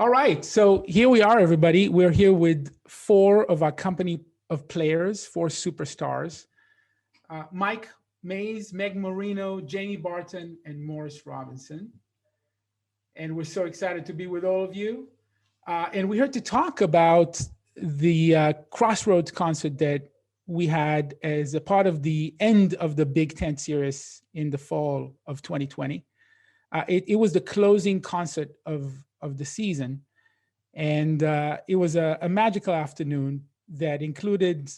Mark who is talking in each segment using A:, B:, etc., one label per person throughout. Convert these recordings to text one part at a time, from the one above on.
A: All right, so here we are, everybody. We're here with four of our company of players, four superstars. Mike Mayes, Megan Marino, Jamie Barton, and Morris Robinson. And we're so excited to be with all of you. And we're here to talk about the Crossroads concert that we had as a part of the end of the Big Tent series in the fall of 2020. It was the closing concert of the season. And it was a magical afternoon that included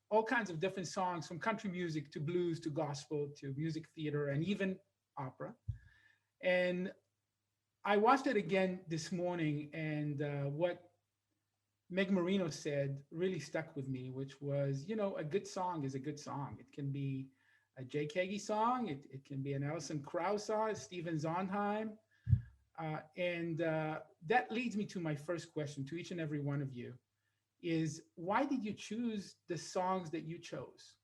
A: all kinds of different songs, from country music to blues to gospel to music theater and even opera. And I watched it again this morning, and what Meg Marino said really stuck with me, which was, a good song is a good song. It can be a Jay Kagi song, it can be an Alison Krauss song, Stephen Sondheim. And that leads me to my first question to each and every one of you is, why did you choose the songs that you chose?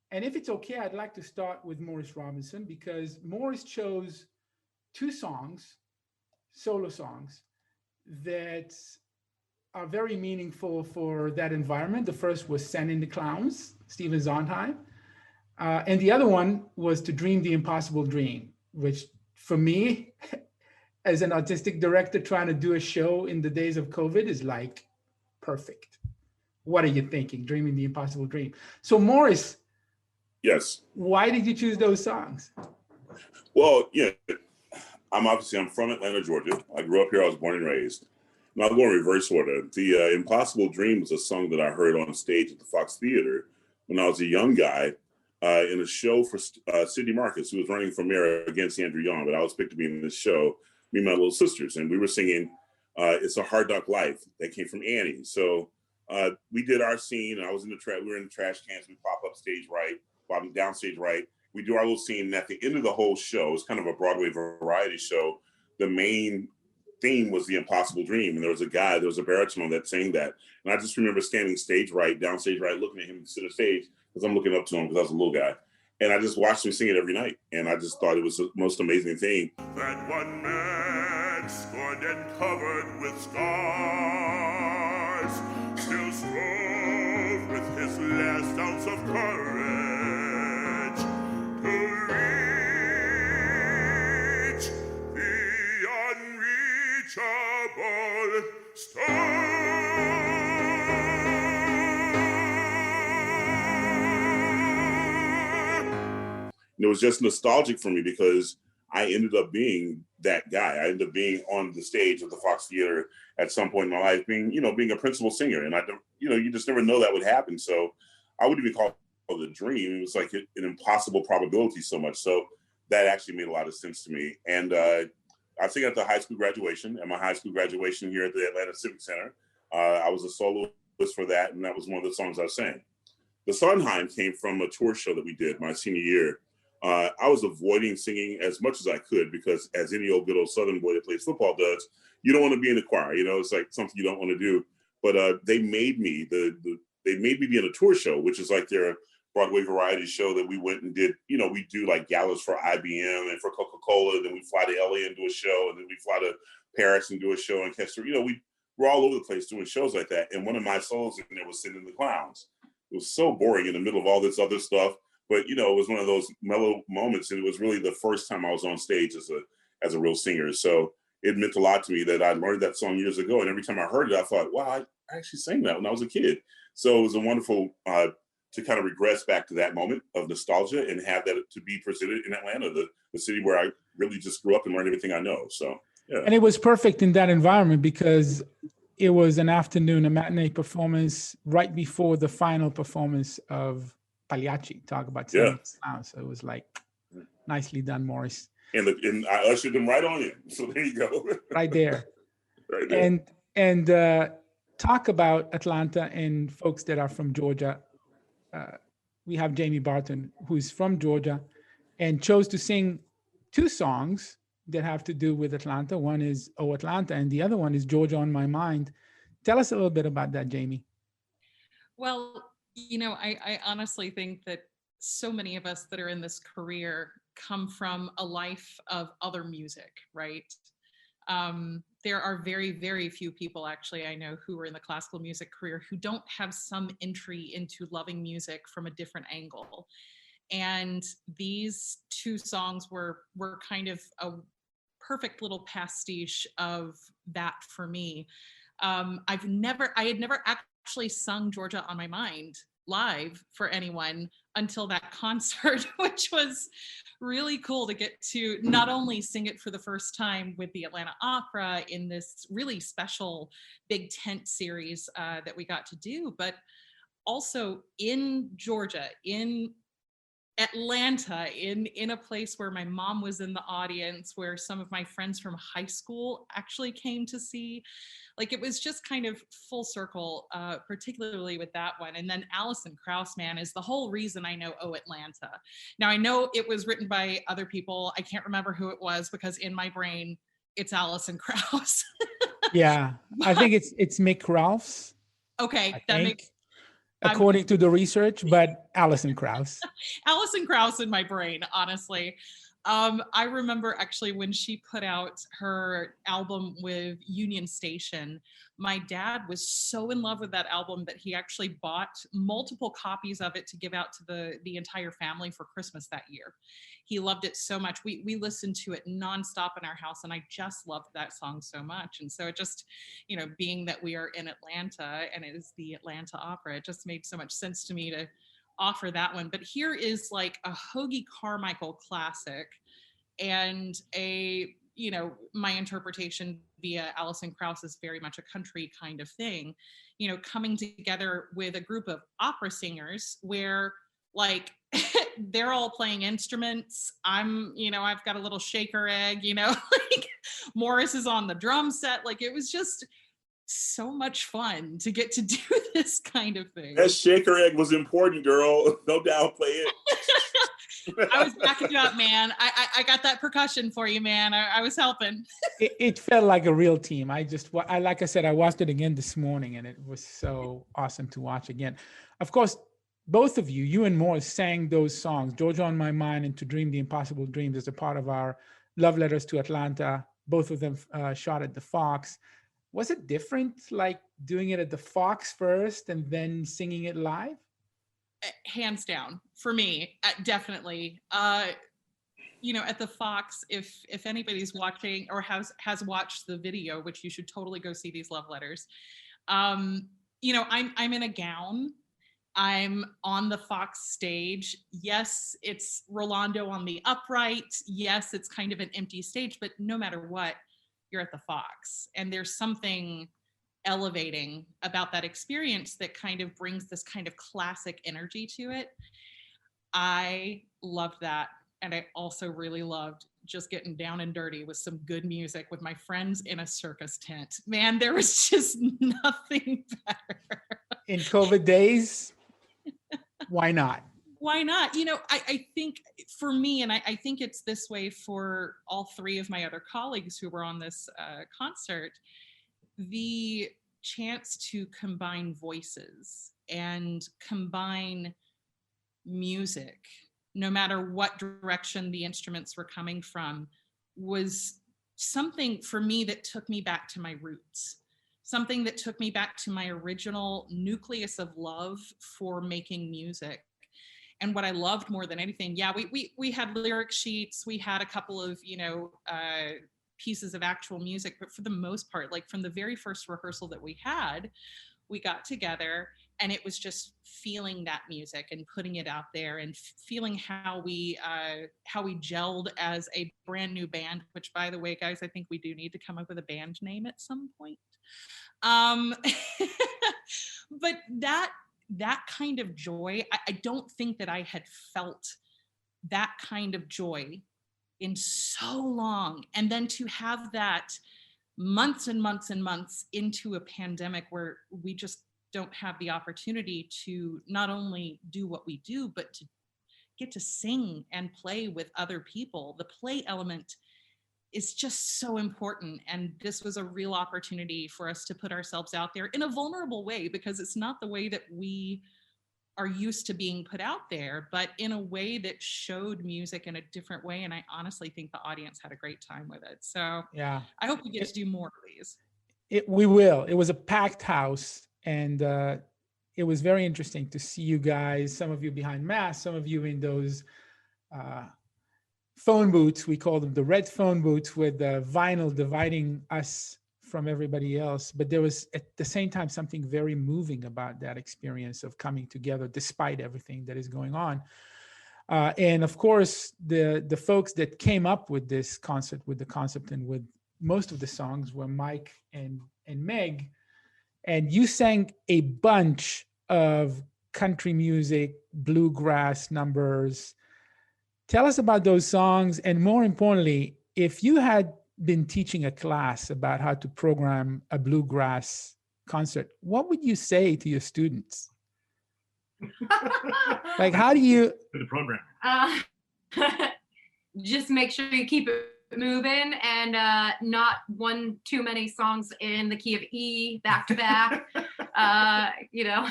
A: And if it's okay, I'd like to start with Morris Robinson, because Morris chose two songs, solo songs, that are very meaningful for that environment. The first was Sending the Clowns, Stephen Sondheim. And the other one was To Dream the Impossible Dream, which for me, as an artistic director trying to do a show in the days of COVID, is like perfect. What are you thinking? Dreaming the Impossible Dream. So Morris.
B: Yes.
A: Why did you choose those songs?
B: Well, I'm from Atlanta, Georgia. I grew up here. I was born and raised. And I'll go in reverse order. The Impossible Dream was a song that I heard on stage at the Fox Theater when I was a young guy in a show for Sidney Marcus, who was running for mayor against Andrew Young. But I was picked to be in this show, me and my little sisters. And we were singing It's a Hard Knock Life that came from Annie. So we did our scene. I was in we were in the trash cans. We pop up stage right, down stage right. We do our little scene. And at the end of the whole show, it's kind of a Broadway variety show. The main theme was The Impossible Dream. And there was a baritone that sang that. And I just remember standing stage right, down stage right, looking at him center stage, because I'm looking up to him because I was a little guy. And I just watched him sing it every night. And I just thought it was the most amazing thing.
C: That one man, scorned and covered with scars, still strove with his last ounce of courage to reach the unreachable star.
B: And it was just nostalgic for me because I ended up being that guy. I ended up being on the stage of the Fox Theater at some point in my life, being a principal singer. And you just never know that would happen. So I wouldn't even call it a dream. It was like an impossible probability so much. So that actually made a lot of sense to me. And I think at my high school graduation here at the Atlanta Civic Center, I was a soloist for that. And that was one of the songs I sang. The Sondheim came from a tour show that we did my senior year. I was avoiding singing as much as I could because, as any old good old Southern boy that plays football does, you don't want to be in the choir. It's like something you don't want to do. But they made me be in a tour show, which is like their Broadway variety show that we went and did. We do like galas for IBM and for Coca-Cola. Then we fly to LA and do a show, and then we fly to Paris and do a show in Kester. We're all over the place doing shows like that. And one of my solos in there was Sending the Clowns. It was so boring in the middle of all this other stuff. But, it was one of those mellow moments. And it was really the first time I was on stage as a real singer. So it meant a lot to me that I learned that song years ago. And every time I heard it, I thought, wow, I actually sang that when I was a kid. So it was a wonderful to kind of regress back to that moment of nostalgia and have that to be presented in Atlanta, the city where I really just grew up and learned everything I know. So, yeah.
A: And it was perfect in that environment because it was an afternoon, a matinee performance right before the final performance of Pagliacci. Talk about Sending the Clowns. So it was like nicely done, Morris.
B: And I ushered them right on in. So there you go.
A: Right there.
B: Right there.
A: And talk about Atlanta and folks that are from Georgia. We have Jamie Barton, who's from Georgia, and chose to sing two songs that have to do with Atlanta. One is Oh Atlanta, and the other one is Georgia on My Mind. Tell us a little bit about that, Jamie.
D: Well, I honestly think that so many of us that are in this career come from a life of other music, right? there are very, very few people actually I know who are in the classical music career who don't have some entry into loving music from a different angle. And these two songs were kind of a perfect little pastiche of that for me. I had never actually sung Georgia on My Mind live for anyone until that concert, which was really cool to get to not only sing it for the first time with the Atlanta Opera in this really special big tent series that we got to do, but also in Georgia, in Atlanta, in a place where my mom was in the audience, where some of my friends from high school actually came to see. Like, it was just kind of full circle, particularly with that one. And then Alison Krauss, man, is the whole reason I know Oh Atlanta. Now, I know it was written by other people. I can't remember who it was because in my brain, it's Alison Krauss.
A: Yeah, I think it's Mick Ralphs.
D: Okay,
A: I
D: that
A: think,
D: makes
A: according to the research, but Alison Krauss.
D: Alison Krauss in my brain, honestly. I remember actually when she put out her album with Union Station, my dad was so in love with that album that he actually bought multiple copies of it to give out to the entire family for Christmas that year. He loved it so much. We listened to it nonstop in our house, and I just loved that song so much. And so it just, being that we are in Atlanta and it is the Atlanta Opera, it just made so much sense to me to offer that one. But here is like a Hoagie Carmichael classic and my interpretation via Alison Krauss is very much a country kind of thing, coming together with a group of opera singers where like they're all playing instruments. I've got a little shaker egg, like Morris is on the drum set. Like, it was just so much fun to get to do this kind of thing.
B: That shaker egg was important, girl. No downplay it.
D: I was backing you up, man. I got that percussion for you, man. I was helping.
A: It felt like a real team. Like I said, I watched it again this morning, and it was so awesome to watch again. Of course, both of you and Morris sang those songs, Georgia on My Mind and To Dream the Impossible Dreams, as a part of our Love Letters to Atlanta. Both of them shot at the Fox. Was it different, like doing it at the Fox first and then singing it live?
D: Hands down, for me, definitely. At the Fox, if anybody's watching or has watched the video, which you should totally go see these love letters. I'm in a gown. I'm on the Fox stage. Yes, it's Rolando on the upright. Yes, it's kind of an empty stage, but no matter what, you're at the Fox. And there's something elevating about that experience that kind of brings this kind of classic energy to it. I loved that. And I also really loved just getting down and dirty with some good music with my friends in a circus tent. Man, there was just nothing better.
A: In COVID days, why not?
D: Why not? I think for me, and I think it's this way for all three of my other colleagues who were on this concert, the chance to combine voices and combine music, no matter what direction the instruments were coming from, was something for me that took me back to my roots, something that took me back to my original nucleus of love for making music. And what I loved more than anything, we had lyric sheets, we had a couple of, pieces of actual music, but for the most part, like from the very first rehearsal that we had, we got together and it was just feeling that music and putting it out there and feeling how we gelled as a brand new band, which, by the way, guys, I think we do need to come up with a band name at some point. But that kind of joy, I don't think that I had felt that kind of joy in so long. And then to have that months and months and months into a pandemic where we just don't have the opportunity to not only do what we do, but to get to sing and play with other people. The play element is just so important. And this was a real opportunity for us to put ourselves out there in a vulnerable way, because it's not the way that we are used to being put out there, but in a way that showed music in a different way. And I honestly think the audience had a great time with it. So
A: Yeah,
D: I hope we get to do more of these.
A: we will. It was a packed house, and it was very interesting to see you guys. Some of you behind masks, some of you in those phone booths. We call them the red phone booths, with the vinyl dividing us from everybody else. But there was at the same time something very moving about that experience of coming together despite everything that is going on. And of course, the folks that came up with this concert, with the concept and with most of the songs, were Mike and Meg. And you sang a bunch of country music, bluegrass numbers. Tell us about those songs. And more importantly, if you had been teaching a class about how to program a bluegrass concert, what would you say to your students? Like, how do you...
E: For the program.
F: Just make sure you keep it moving, and not one too many songs in the key of E back to back. You know,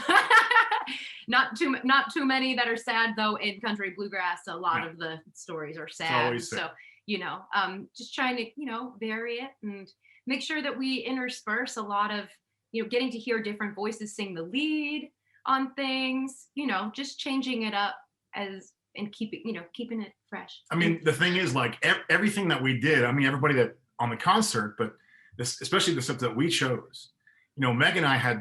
F: not too many that are sad, though. In country bluegrass, a lot of the stories are sad. So, you know, just trying to, you know, vary it and make sure that we intersperse a lot of, you know, getting to hear different voices sing the lead on things, you know, just changing it up and keeping it fresh.
E: I mean, the thing is, like, everything that we did, I mean, everybody that on the concert, but this, especially the stuff that we chose, you know, Meg and I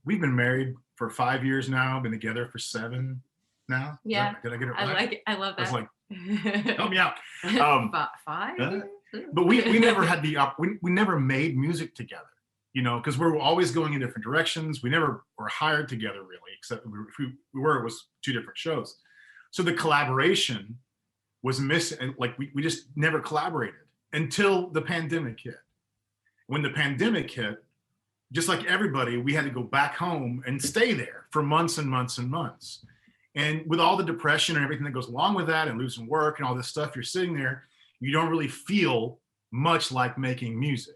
E: we've been married for 5 years now, been together for 7 now.
F: Yeah.
E: Did I get it right?
F: I like it. I love that.
E: I was like, help me out.
F: 5?
E: But we never had we never made music together, you know, because we were always going in different directions. We never were hired together, really, except if we were, it was 2 different shows. So the collaboration was missing. Like, we just never collaborated until the pandemic hit. When the pandemic hit, just like everybody, we had to go back home and stay there for months and months and months. And with all the depression and everything that goes along with that, and losing work and all this stuff, you're sitting there, you don't really feel much like making music.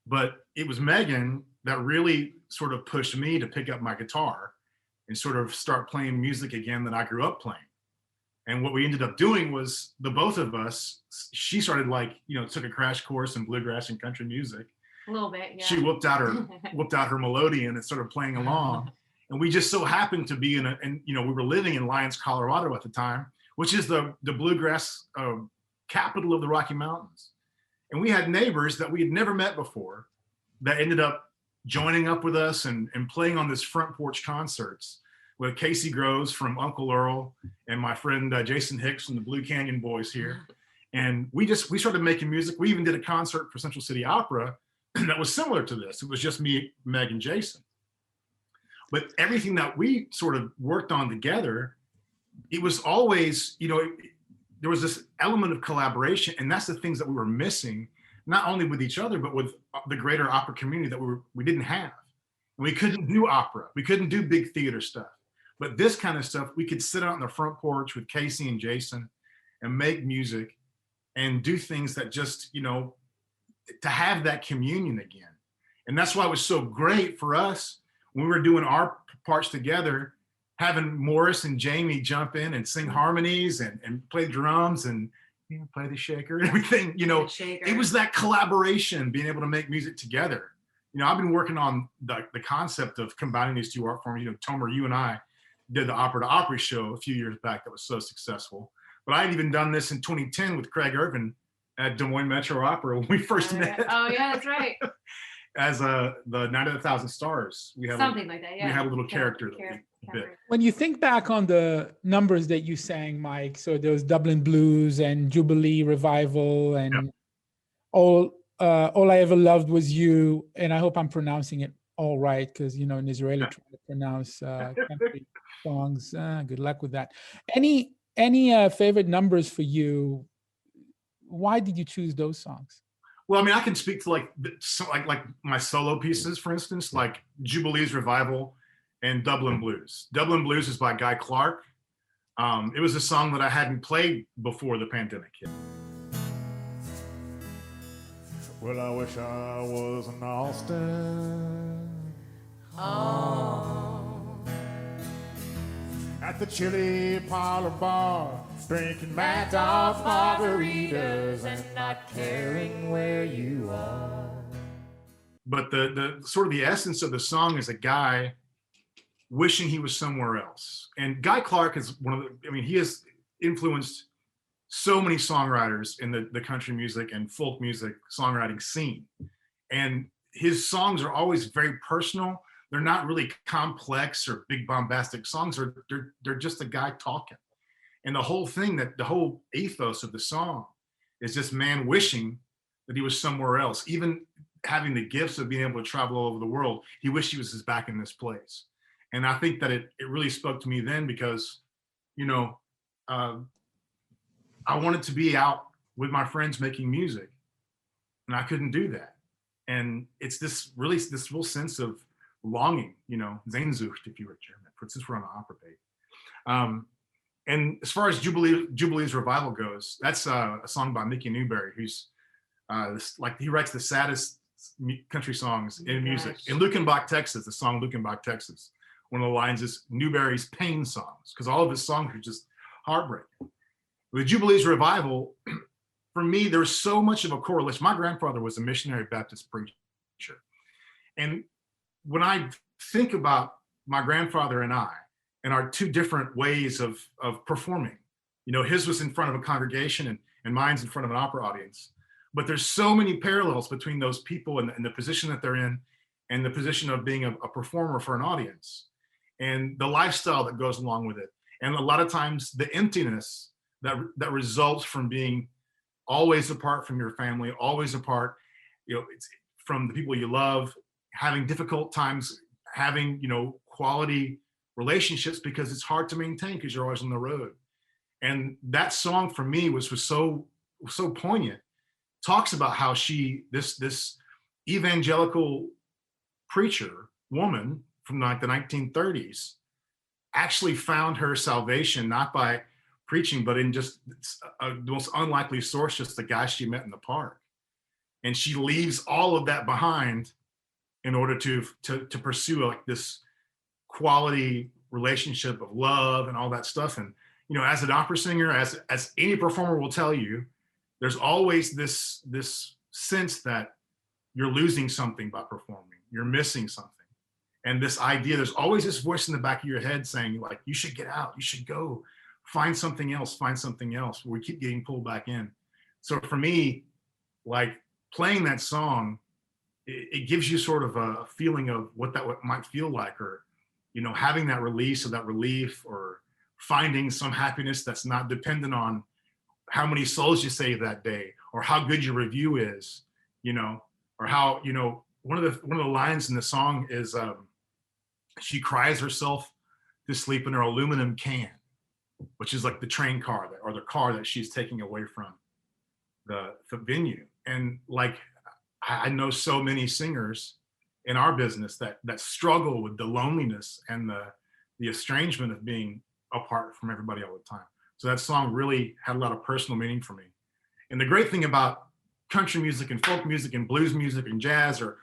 E: But it was Megan that really sort of pushed me to pick up my guitar and sort of start playing music again that I grew up playing. And what we ended up doing was, the both of us, she started, like, you know, took a crash course in bluegrass and country music.
F: A little bit, yeah.
E: She whipped out her melodeon and started playing along. And we just so happened to be and you know, we were living in Lyons, Colorado at the time, which is the bluegrass capital of the Rocky Mountains. And we had neighbors that we had never met before that ended up joining up with us and playing on this front porch concerts with Casey Groves from Uncle Earl and my friend Jason Hicks from the Blue Canyon Boys here. And we started making music. We even did a concert for Central City Opera that was similar to this. It was just me, Meg, and Jason. But everything that we sort of worked on together, it was always, you know, there was this element of collaboration, and that's the things that we were missing, not only with each other, but with the greater opera community that we didn't have. And we couldn't do opera. We couldn't do big theater stuff. But this kind of stuff, we could sit out on the front porch with Casey and Jason and make music and do things that just, you know, to have that communion again. And that's why it was so great for us when we were doing our parts together, having Morris and Jamie jump in and sing harmonies and play drums and, you know, play the shaker and everything, you know. It was that collaboration, being able to make music together. You know, I've been working on the concept of combining these 2 art forms. You know, Tomer, you and I did the Opera to Opry show a few years back that was so successful. But I had even done this in 2010 with Craig Irvin at Des Moines Metro Opera when we first met.
F: Oh, yeah, that's right.
E: As the Night of the Thousand Stars. We had
F: something like that, yeah.
E: We had a little character that we bit.
A: When you think back on the numbers that you sang, Mike, so there was Dublin Blues and Jubilee Revival and All I Ever Loved Was You, and I hope I'm pronouncing it all right, because, you know, in Israeli trying to pronounce country songs. Good luck with that. Any favorite numbers for you? Why did you choose those songs?
E: Well, I mean, I can speak to like my solo pieces, for instance, like Jubilee's Revival and Dublin Blues. Dublin Blues is by Guy Clark. It was a song that I hadn't played before the pandemic hit.
C: Well, I wish I was in Austin.
F: Oh.
G: at the chili parlor bar, drinking Mad Dog margaritas and not caring where you are.
E: But the sort of the essence of the song is a guy wishing he was somewhere else. And Guy Clark is he has influenced so many songwriters in the country music and folk music songwriting scene. And his songs are always very personal. They're not really complex or big bombastic songs. They're just a guy talking. And the whole thing, the whole ethos of the song is this man wishing that he was somewhere else. Even having the gifts of being able to travel all over the world, he wished he was just back in this place. And I think that it really spoke to me then because, I wanted to be out with my friends making music, and I couldn't do that. And it's this real sense of longing, Sehnsucht, if you were German, since we're on the opera page. And as far as Jubilee's Revival goes, that's a song by Mickey Newberry, who's he writes the saddest country songs in music. In Luckenbach, Texas, the song Luckenbach, Texas, one of the lines is Newberry's pain songs, because all of his songs are just heartbreaking. With Jubilee's Revival, for me, there's so much of a correlation. My grandfather was a missionary Baptist preacher. And when I think about my grandfather and I, and our two different ways of performing, his was in front of a congregation and mine's in front of an opera audience. But there's so many parallels between those people and the position that they're in and the position of being a performer for an audience and the lifestyle that goes along with it. And a lot of times the emptiness that results from being always apart from your family, always apart, it's from the people you love, having difficult times, having, quality relationships because it's hard to maintain because you're always on the road. And that song for me was so poignant. Talks about how this evangelical preacher woman from like the 1930s actually found her salvation, not by preaching, but in just the most unlikely source, just the guy she met in the park. And she leaves all of that behind in order to pursue like this quality relationship of love and all that stuff. And, as an opera singer, as any performer will tell you, there's always this sense that you're losing something by performing, you're missing something. And this idea, there's always this voice in the back of your head saying like, you should get out, you should go, find something else. We keep getting pulled back in. So for me, like playing that song, it gives you sort of a feeling of what that might feel like, or, having that release or that relief, or finding some happiness that's not dependent on how many souls you save that day, or how good your review is, or how, one of the lines in the song is she cries herself to sleep in her aluminum can, which is like the train car or the car that she's taking away from the venue. And like, I know so many singers in our business that struggle with the loneliness and the estrangement of being apart from everybody all the time. So that song really had a lot of personal meaning for me. And the great thing about country music and folk music and blues music and jazz, or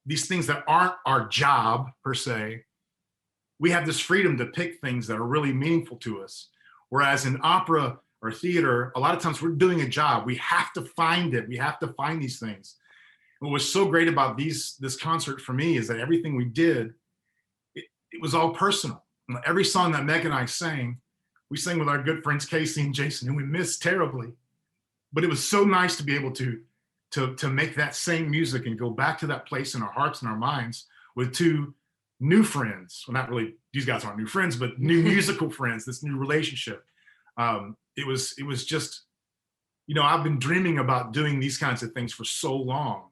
E: these things that aren't our job per se, we have this freedom to pick things that are really meaningful to us. Whereas in opera or theater, a lot of times we're doing a job. We have to find it. We have to find these things. What was so great about this concert for me is that everything we did, it was all personal. Every song that Meg and I sang, we sang with our good friends Casey and Jason, and we missed terribly. But it was so nice to be able to make that same music and go back to that place in our hearts and our minds with two new friends. Well, not really, these guys aren't new friends, but new musical friends, this new relationship. It was just, I've been dreaming about doing these kinds of things for so long.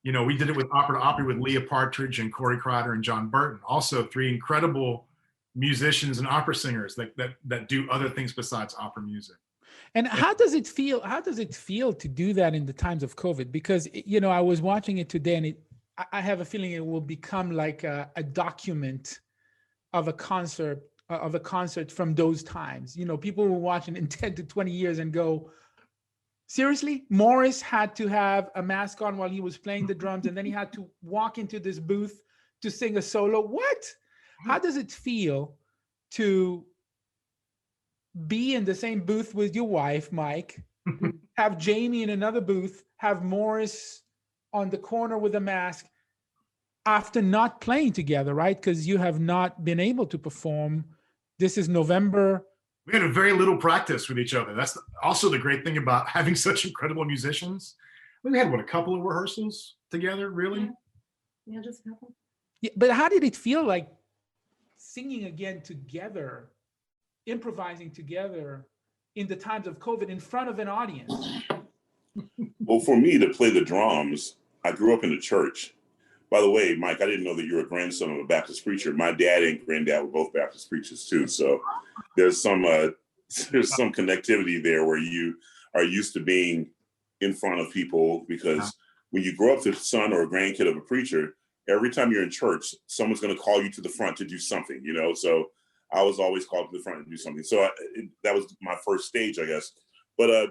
E: We did it with Opera to Opry with Leah Partridge and Corey Crider and John Burton, also three incredible musicians and opera singers that do other things besides opera music.
A: And how does it feel? How does it feel to do that in the times of COVID? Because, I was watching it today, and I have a feeling it will become like a document of a concert from those times. People will watch it in 10 to 20 years and go, seriously? Morris had to have a mask on while he was playing the drums, and then he had to walk into this booth to sing a solo. What? How does it feel to be in the same booth with your wife, Mike, have Jamie in another booth, have Morris on the corner with a mask after not playing together, right? Because you have not been able to perform. This is November.
E: We had a very little practice with each other. That's also the great thing about having such incredible musicians. We had, a couple of rehearsals together, really?
F: Yeah, just a couple.
A: Yeah, but how did it feel like singing again together, improvising together in the times of COVID in front of an audience?
B: Well, for me to play the drums, I grew up in the church. By the way, Mike, I didn't know that you're a grandson of a Baptist preacher. My dad and granddad were both Baptist preachers too. So there's some connectivity there where you are used to being in front of people, because when you grow up the son or a grandkid of a preacher, every time you're in church, someone's going to call you to the front to do something, you know? So I was always called to the front to do something. So that was my first stage, I guess. But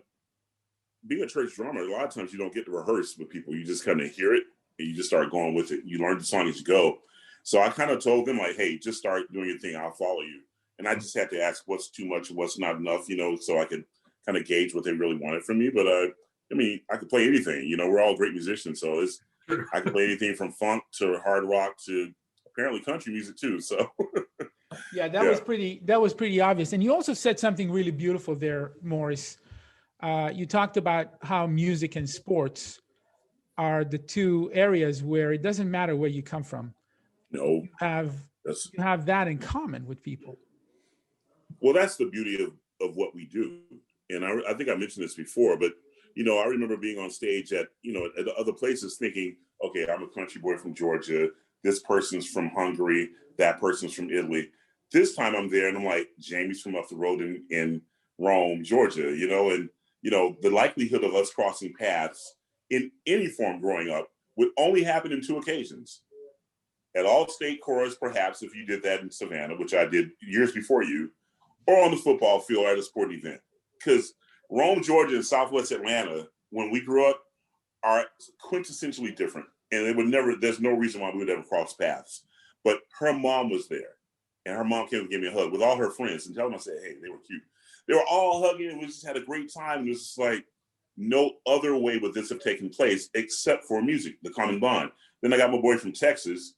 B: being a church drummer, a lot of times you don't get to rehearse with people. You just kind of hear it and you just start going with it. You learn the song as you go. So I kind of told them, like, hey, just start doing your thing. I'll follow you. And I just had to ask what's too much and what's not enough, you know, so I could kind of gauge what they really wanted from me. But I mean, I could play anything. You know, we're all great musicians. So I could play anything from funk to hard rock to apparently country music too. So
A: yeah, that was pretty obvious. And you also said something really beautiful there, Morris. You talked about how music and sports are the two areas where it doesn't matter where you come from.
B: No,
A: you have that in common with people.
B: Well, that's the beauty of what we do. And I think I mentioned this before, but you know, I remember being on stage at other places thinking, okay, I'm a country boy from Georgia. This person's from Hungary. That person's from Italy. This time I'm there and I'm like, Jamie's from up the road in Rome, Georgia, you know, and, you know, the likelihood of us crossing paths in any form growing up would only happen in two occasions. At All-State Chorus, perhaps, if you did that in Savannah, which I did years before you, or on the football field or at a sporting event. Because Rome, Georgia, and Southwest Atlanta, when we grew up, are quintessentially different. And there's no reason why we would ever cross paths. But her mom was there. And her mom came and gave me a hug with all her friends and tell them, I said, hey, they were cute. They were all hugging and we just had a great time. And it was just like, no other way would this have taken place except for music, the common bond. Then I got my boy from Texas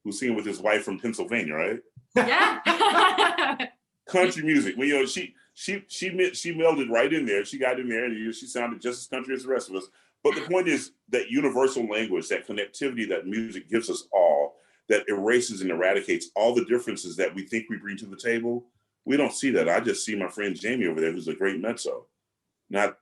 B: who's singing with his wife from Pennsylvania, right?
F: Yeah.
B: Country music. Well, you know, she melded right in there. She got in there and she sounded just as country as the rest of us. But the point is that universal language, that connectivity that music gives us all, that erases and eradicates all the differences that we think we bring to the table. We don't see that. I just see my friend Jamie over there, who's a great mezzo, not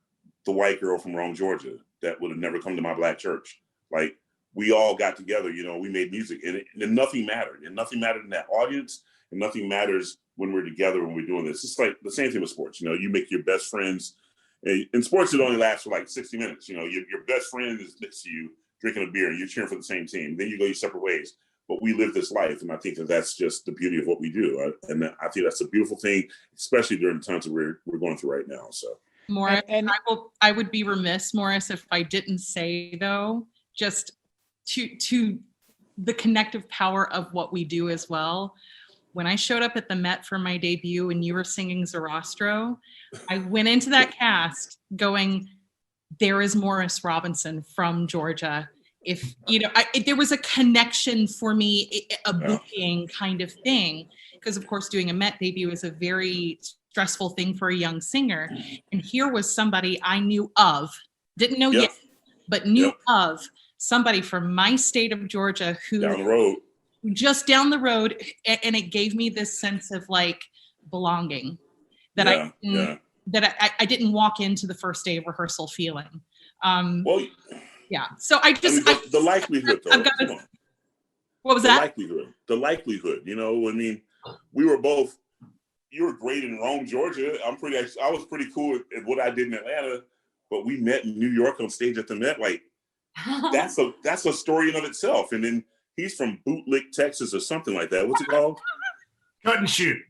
B: the white girl from Rome, Georgia, that would have never come to my Black church. Like, we all got together, you know, we made music and nothing mattered. And nothing mattered in that audience. And nothing matters when we're together when we're doing this. It's like the same thing with sports. You know, you make your best friends. In sports, it only lasts for like 60 minutes. You know, your best friend is next to you drinking a beer and you're cheering for the same team. Then you go your separate ways. But we live this life. And I think that that's just the beauty of what we do. And I think that's a beautiful thing, especially during the times that we're going through right now. So,
D: Morris, I would be remiss, Morris, if I didn't say, though, just to the connective power of what we do as well. When I showed up at the Met for my debut and you were singing Zarastro, I went into that cast going, there is Morris Robinson from Georgia. If, you know, there was a connection for me, a booking kind of thing, because of course doing a Met debut is a very stressful thing for a young singer. And here was somebody I knew of, didn't know yet, but knew of somebody from my state of Georgia who
B: down the road.
D: Just down the road, and it gave me this sense of like belonging that I didn't walk into the first day of rehearsal feeling. So
B: the likelihood, though.
D: What was that?
B: The likelihood. You know, I mean, we were both. You were great in Rome, Georgia. I was pretty cool at what I did in Atlanta, but we met in New York on stage at the Met. Like, that's a story in of itself. And then he's from Bootlick, Texas, or something like that. What's it called?
E: Cut and shoot.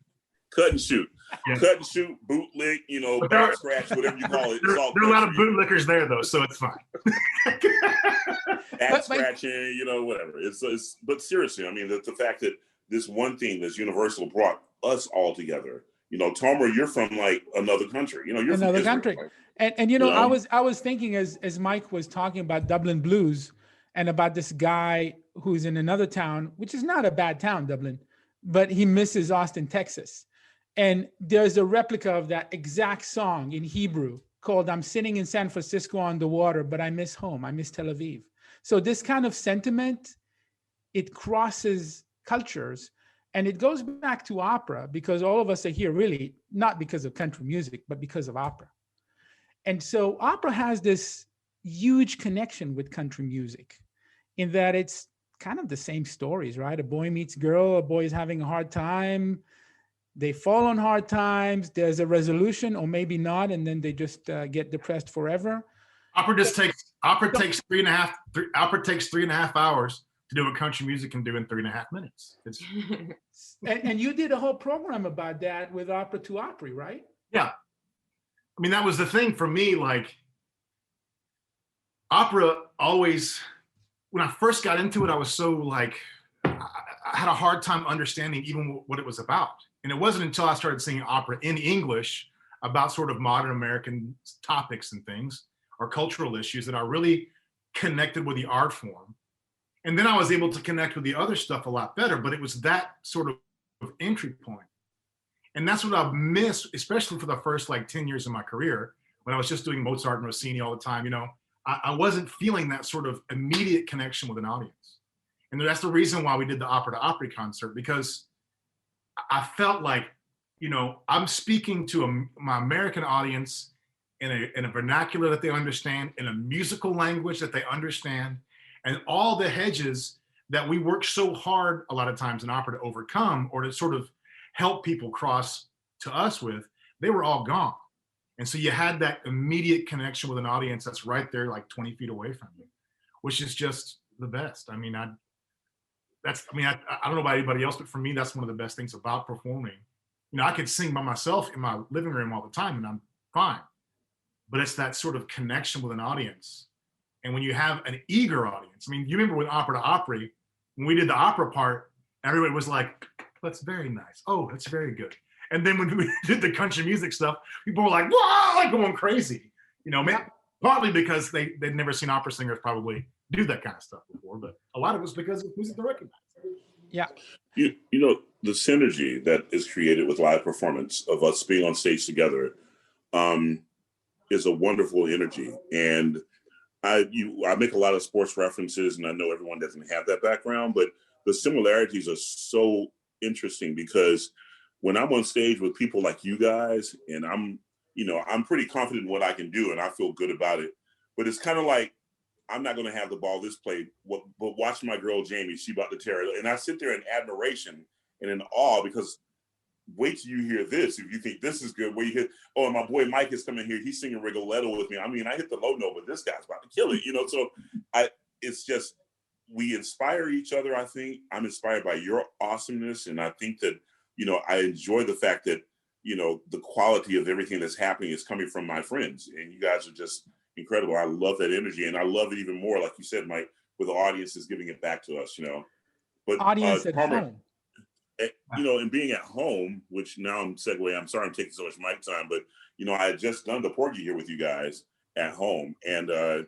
B: Cut and shoot.
E: Yeah.
B: Cut and shoot, bootlick, you know, back scratch, whatever you call it.
E: There are a lot of bootlickers there, though, so it's fine.
B: Back scratching, you know, whatever. But seriously, I mean, the fact that this one thing that's universal brought us all together. Tomer, you're from like another country. You're from
A: Another
B: Israel,
A: country.
B: like,
A: And I was thinking as Mike was talking about Dublin blues and about this guy who's in another town, which is not a bad town, Dublin, but he misses Austin, Texas. And there's a replica of that exact song in Hebrew called "I'm Sitting in San Francisco on the Water, but I miss home. I miss Tel Aviv." So this kind of sentiment, it crosses cultures. And it goes back to opera, because all of us are here really not because of country music, but because of opera. And so opera has this huge connection with country music in that it's kind of the same stories, right? A boy meets girl, a boy is having a hard time. They fall on hard times. There's a resolution, or maybe not, and then they just get depressed forever.
E: Opera takes 3.5 hours to do what country music can do in 3.5 minutes.
A: And you did a whole program about that with Opera to Opry, right?
E: Yeah. I mean, that was the thing for me, like opera always, when I first got into it, I was so like, I had a hard time understanding even what it was about. And it wasn't until I started singing opera in English about sort of modern American topics and things or cultural issues that I really connected with the art form. And then I was able to connect with the other stuff a lot better, but it was that sort of entry point. And that's what I've missed, especially for the first like 10 years of my career, when I was just doing Mozart and Rossini all the time. I wasn't feeling that sort of immediate connection with an audience. And that's the reason why we did the Opera to Opry concert, because I felt like, I'm speaking to my American audience in a vernacular that they understand, in a musical language that they understand, and all the hedges that we work so hard a lot of times in opera to overcome or to sort of help people cross to us with, they were all gone. And so you had that immediate connection with an audience that's right there, like 20 feet away from you, which is just the best. I mean, I don't know about anybody else, but for me, that's one of the best things about performing. I could sing by myself in my living room all the time and I'm fine, but it's that sort of connection with an audience. And when you have an eager audience, I mean, you remember with Opera to Opry, when we did the opera part, everybody was like, that's very nice. Oh, that's very good. And then when we did the country music stuff, people were like, whoa, like going crazy. Partly because they'd never seen opera singers probably do that kind of stuff before, but a lot of it was because it's music they recognize.
A: Yeah.
B: The synergy that is created with live performance of us being on stage together is a wonderful energy. And I make a lot of sports references, and I know everyone doesn't have that background, but the similarities are so interesting because when I'm on stage with people like you guys, and I'm pretty confident in what I can do, and I feel good about it. But it's kind of like, I'm not going to have the ball this played, but watch my girl Jamie, she about to tear it. And I sit there in admiration and in awe because wait till you hear this. If you think this is good, where you hear, oh, and my boy Mike is coming here, he's singing Rigoletto with me. I mean, I hit the low note, but this guy's about to kill it, So it's just, we inspire each other, I think. I'm inspired by your awesomeness. And I think that, I enjoy the fact that, the quality of everything that's happening is coming from my friends. And you guys are just incredible. I love that energy. And I love it even more, like you said, Mike, with the audience is giving it back to us, But
A: Audience at home.
B: And being at home, which now I'm segueing, I'm sorry I'm taking so much mic time, but, I had just done the Porgy here with you guys at home. And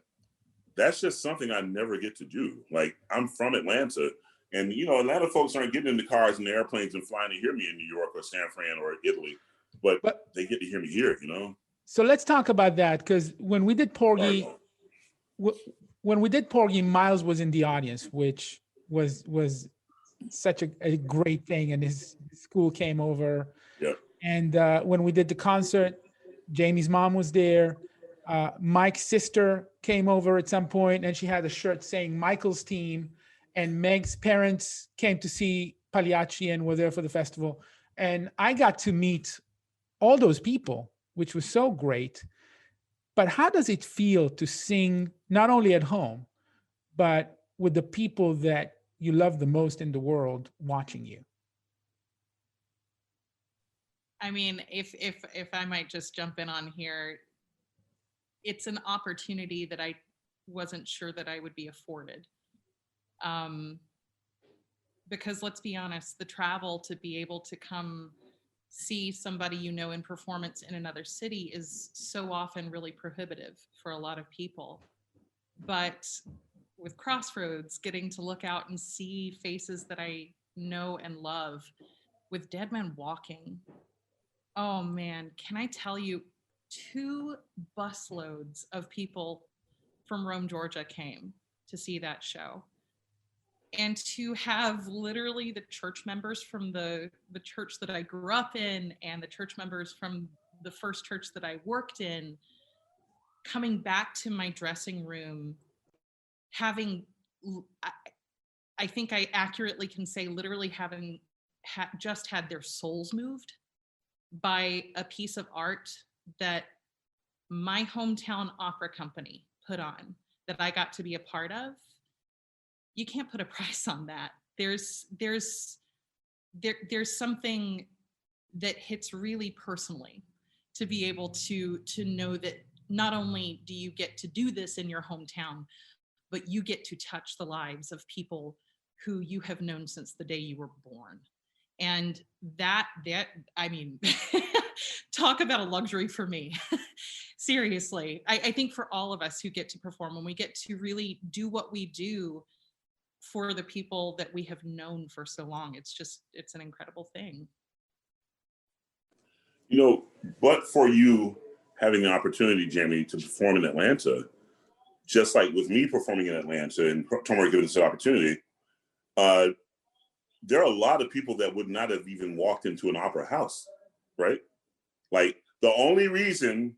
B: that's just something I never get to do. Like, I'm from Atlanta. And, Atlanta folks aren't getting in the cars and the airplanes and flying to hear me in New York or San Fran or Italy, but they get to hear me here,
A: So let's talk about that, because when we did Porgy, Miles was in the audience, which was such a great thing, and his school came over.
B: Yeah. And
A: when we did the concert, Jamie's mom was there. Mike's sister came over at some point, and she had a shirt saying Michael's team. And Meg's parents came to see Pagliacci and were there for the festival. And I got to meet all those people, which was so great. But how does it feel to sing not only at home, but with the people that you love the most in the world watching you?
D: I mean, if I might just jump in on here, it's an opportunity that I wasn't sure that I would be afforded. Because let's be honest, the travel to be able to come see somebody you know in performance in another city is so often really prohibitive for a lot of people. But with Crossroads, getting to look out and see faces that I know and love, with Dead Men Walking, oh man, can I tell you, 2 busloads of people from Rome, Georgia came to see that show. And to have literally the church members from the church that I grew up in and the church members from the first church that I worked in coming back to my dressing room, having, I think I accurately can say literally having just had their souls moved by a piece of art that my hometown opera company put on, that I got to be a part of. You can't put a price on that. There's something that hits really personally to be able to know that not only do you get to do this in your hometown, but you get to touch the lives of people who you have known since the day you were born. And that I mean, talk about a luxury for me. Seriously, I think for all of us who get to perform, when we get to really do what we do for the people that we have known for so long, it's an incredible thing.
B: You know, but for you having the opportunity, Jamie, to perform in Atlanta, just like with me performing in Atlanta and Tomar giving us the opportunity, there are a lot of people that would not have even walked into an opera house, right? Like, the only reason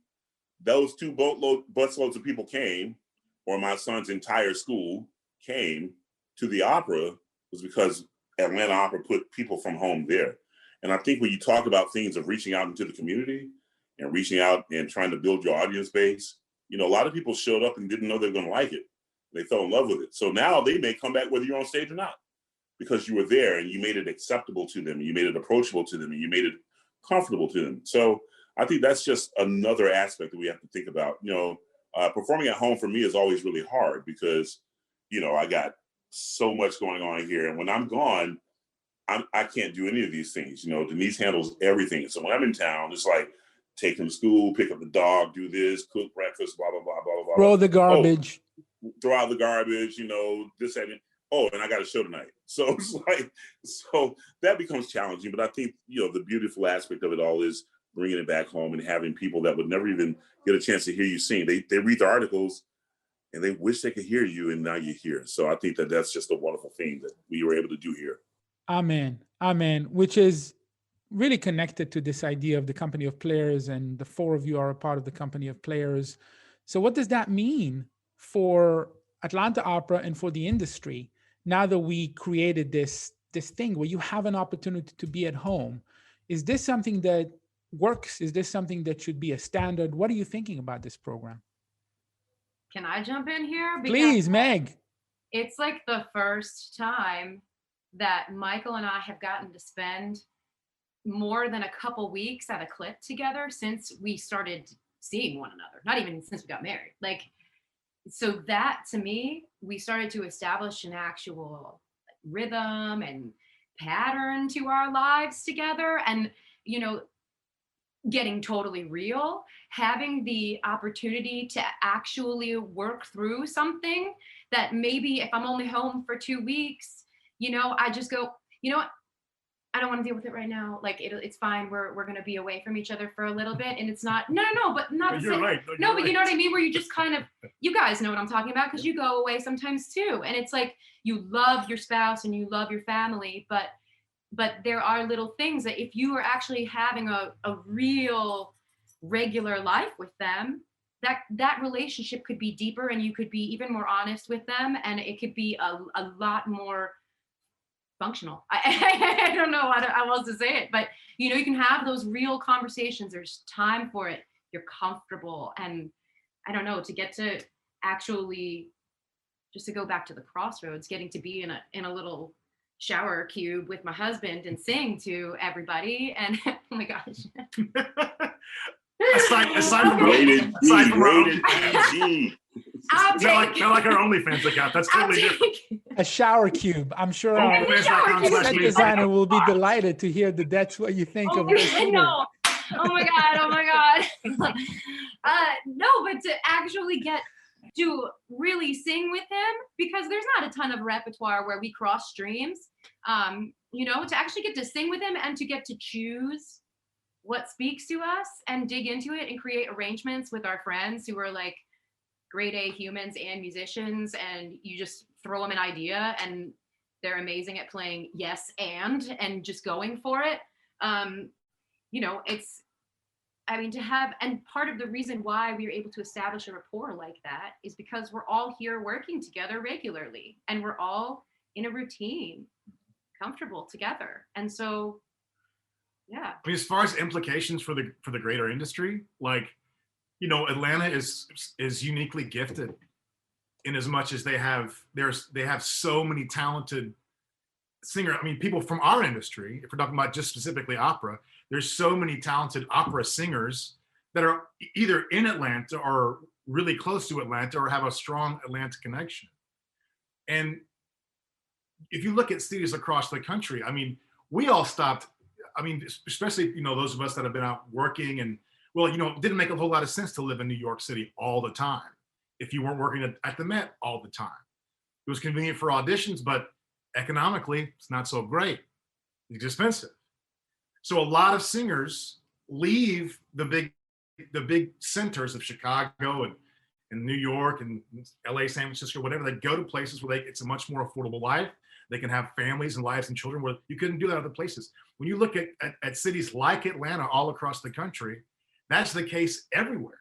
B: those 2 busloads of people came, or my son's entire school came to the opera, was because Atlanta Opera put people from home there. And I think when you talk about things of reaching out into the community and reaching out and trying to build your audience base, you know, a lot of people showed up and didn't know they were going to like it. They fell in love with it. So now they may come back whether you're on stage or not, because you were there and you made it acceptable to them, and you made it approachable to them, and you made it comfortable to them. So I think that's just another aspect that we have to think about. You know, performing at home for me is always really hard because, you know, I got so much going on here. And when I'm gone, I can't do any of these things. You know, Denise handles everything. So when I'm in town, it's like, take them to school, pick up the dog, do this, cook breakfast, blah, blah, blah, blah, blah.
A: Throw the garbage.
B: Oh, throw out the garbage, you know, this, that, and oh, and I got a show tonight. So it's like, so that becomes challenging. But I think, you know, the beautiful aspect of it all is bringing it back home and having people that would never even get a chance to hear you sing. They read the articles and they wish they could hear you, and now you're here. So I think that that's just a wonderful thing that we were able to do here.
A: Amen. Amen. Which is really connected to this idea of the company of players, and the 4 of you are a part of the company of players. So what does that mean for Atlanta Opera and for the industry now that we created this thing where you have an opportunity to be at home? Is this something that works? Is this something that should be a standard? What are you thinking about this program?
F: Can I jump in here?
A: Please, Meg.
F: It's like the first time that Michael and I have gotten to spend more than a couple weeks at a clip together since we started seeing one another. Not even since we got married. Like, so that to me, we started to establish an actual rhythm and pattern to our lives together. And, you know, getting totally real, having the opportunity to actually work through something that maybe if I'm only home for 2 weeks, you know, I just go, you know what? I don't want to deal with it right now. Like it's fine. We're going to be away from each other for a little bit. And it's not, but not the
E: You're
F: same.
E: right.
F: No, but you know what I mean? Where you just kind of, you guys know what I'm talking about because you go away sometimes too. And it's like, you love your spouse and you love your family, but there are little things that if you are actually having a real regular life with them, that relationship could be deeper and you could be even more honest with them. And it could be a lot more functional. I don't know how else to say it, but you know, you can have those real conversations. There's time for it. You're comfortable. And I don't know, to get to actually, just to go back to the Crossroads, getting to be in a little shower cube with my husband and sing to everybody. And oh my gosh.
E: aside from
B: rated PG.
E: Not like our OnlyFans account. That's totally different.
A: a shower cube. I'm sure our
E: OnlyFans.com/Mayes
A: set designer will be delighted to hear that that's what you think
F: Oh,
A: of this
F: I
A: heater.
F: know. Oh my god. Oh my god. No, but to actually get to really sing with him, because there's not a ton of repertoire where we cross streams. You know, to actually get to sing with him and to get to choose what speaks to us and dig into it and create arrangements with our friends who are like grade A humans and musicians, and you just throw them an idea and they're amazing at playing yes and just going for it. You know, it's, I mean, to have, and part of the reason why we were able to establish a rapport like that is because we're all here working together regularly and we're all in a routine, comfortable together. And so, yeah.
E: I mean, as far as implications for the greater industry, like, you know, Atlanta is uniquely gifted in as much as they have so many talented singers. I mean, people from our industry, if we're talking about just specifically opera, there's so many talented opera singers that are either in Atlanta or really close to Atlanta or have a strong Atlanta connection. And if you look at cities across the country, I mean, we all stopped. I mean, especially, you know, those of us that have been out working and, well, you know, it didn't make a whole lot of sense to live in New York City all the time if you weren't working at the Met all the time. It was convenient for auditions, but economically, it's not so great. It's expensive. So a lot of singers leave the big centers of Chicago and New York and LA, San Francisco, whatever. They go to places where it's a much more affordable life. They can have families and lives and children where you couldn't do that other places. When you look at cities like Atlanta all across the country, that's the case everywhere.